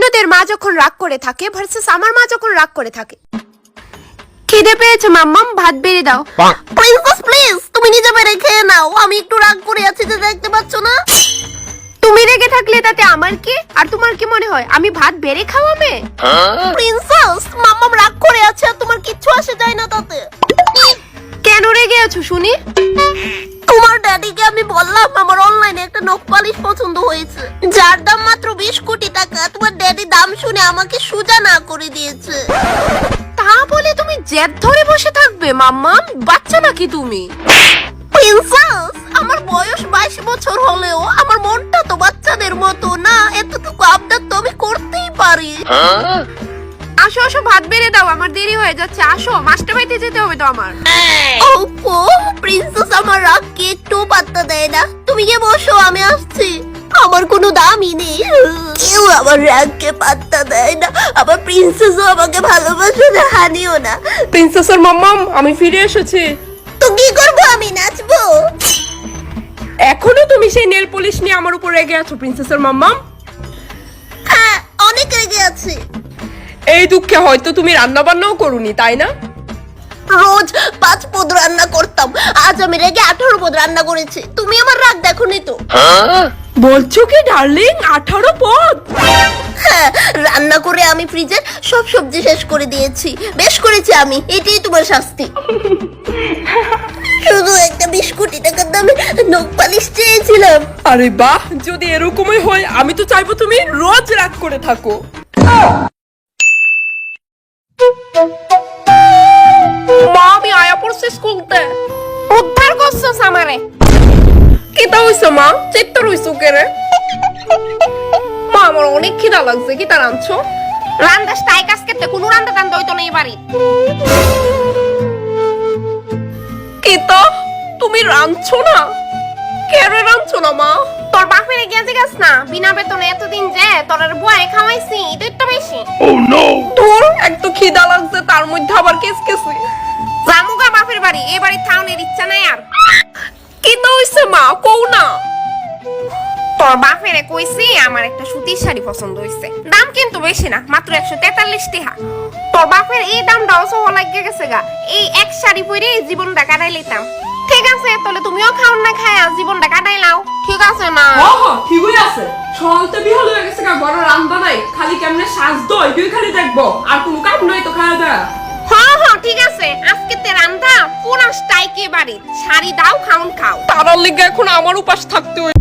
অন্যদের মা যখন রাগ করে থাকে ভার্সেস আমার মা যখন রাগ করে থাকে। খিদে পেয়েছে মাম্মাম, ভাত বেড়ে দাও। প্রিন্সেস প্লিজ, তুমি নিজে বেড়ে খেয়ে নাও, আমি একটু রাগ করে আছি যে দেখতে পাচ্ছ না। তুমি রেগে থাকলে তাতে আমার কি? আর তোমার কি মনে হয় আমি ভাত বেড়ে খাওয়াবে? প্রিন্সেস, মাম্মাম রাগ করে আছে আর তোমার কিচ্ছু আসে যায় না তাতে। কেন রেগে আছো শুনি? তোমার ড্যাডিকে আমি বললাম আমার অনলাইনে একটা নখ পালিশ পছন্দ হয়েছে, যার দাম মাত্র 20 কোটি টাকা। তোমার ড্যাডি দাম শুনে আমাকে সোজা না করে দিয়েছে। তা বলে তুমি জেদ ধরে বসে থাকবে মাম্মাম? বাচ্চা নাকি তুমি? প্রিন্সেস, আমার বয়স 22 বছর হলেও আমার মনটা তো বাচ্চাদের মতো না, এতটুকু আবদার তো আমি করতেই পারি। আসো আসো, ভাত বেড়ে দাও, আমার দেরি হয়ে যাচ্ছে। আসো, মাস্টার বাড়িতে যেতে হবে তো আমার। ওপো, প্রিন্সেস আমার রাগকে একটু পাত্তা দেয় না। তুমি গিয়ে বসো, আমি আসছি। আমার কোনো দামই নেই, কেউ আমার রাগকে পাত্তা দেয় না। আবার প্রিন্সেসও আমাকে ভালোবাসে না, হানিও না। প্রিন্সেসের মাম্মাম, আমি ফিরে এসেছি। তো কি করবো, আমি নাচবো? এখনো তুমি সেই নেল পলিশ নিয়ে আমার উপর রেগে আছো প্রিন্সেসের মাম্মাম? হ্যাঁ, অনেক রেগে আছি। এই দুঃখে হয়তো তুমি রান্না বান্নাও করুনি, তাই না? রোজ 5 পদ রান্না করতাম, আজ আমি রেগে 18 পদ রান্না করেছি। তুমি আমার রাগ দেখোনি তো? বলছো কি ডার্লিং, 18 পদ? হ্যাঁ, রান্না করে আমি ফ্রিজের সব সবজি শেষ করে দিয়েছি। বেশ করেছি আমি, এটাই তোমার শাস্তি। শুধু একটা 20 কোটি টাকার দামে নখ পালিশ চেয়েছিলাম। আরে বাহ, যদি এরকমই হয় আমি তো চাইবো তুমি রোজ রাগ করে থাকো। মা, আমি আয়া পড়ছি স্কুলতে। উদ্ধার করছস আমারে। কিতা হইছে মা, চিত্তর হইছো কেরে? মা, আমার অনেক খিদা লাগছে, কিতা রাঁধছো? রান্দাস তাই কাজ করতে কোনো রান্দা টান্দা হইতো না এই বাড়ি। কিতা, তুমি রাঁধছো না? কেরে রাঁধছো না মা? তোর বাপের গিয়ে জিগাস না, বিনা বেতনে এতদিন যে তোর বুয়ারে খাওয়াইছি, এটাই তো বেশি। তোর এক তো খিদা লাগছে, তার মধ্যে আবার কেসকেসি। জামুগা বাপের বাড়ি, এই বাড়ি থাউনের ইচ্ছা নাই আর। কিতা হইছে মা, কও না। তোর বাপেরে কইছি আমার একটা সুতির শাড়ি পছন্দ হইছে, দাম কিন্তু বেশি না, মাত্র 143 টাকা। তোর বাপের এই দামটাও সহ লাগে গেছে গা, এই এক শাড়ি পরে জীবনটা কাটাই লইতাম। ঠিক আছে, তাহলে তুমিও খাও না খায় জীবনটা কাটাই লাও, ঠিক আছে না? ঠিকই আছে। সকালতে বিহাল হয়ে গেছে, বড় রান্না নাই, খালি কেমনে সাজতো এটাই খালি দেখবো, আর কোনো কাম নাই তো খাওয়া দাওয়া। হ্যাঁ হ্যাঁ ঠিক আছে, আজকে তে রান্দা পুরা স্টাইকে বাড়ি, শাড়ি দাও, খাউন খাও। তার লিগে এখন আমার উপাস থাকতে হয়।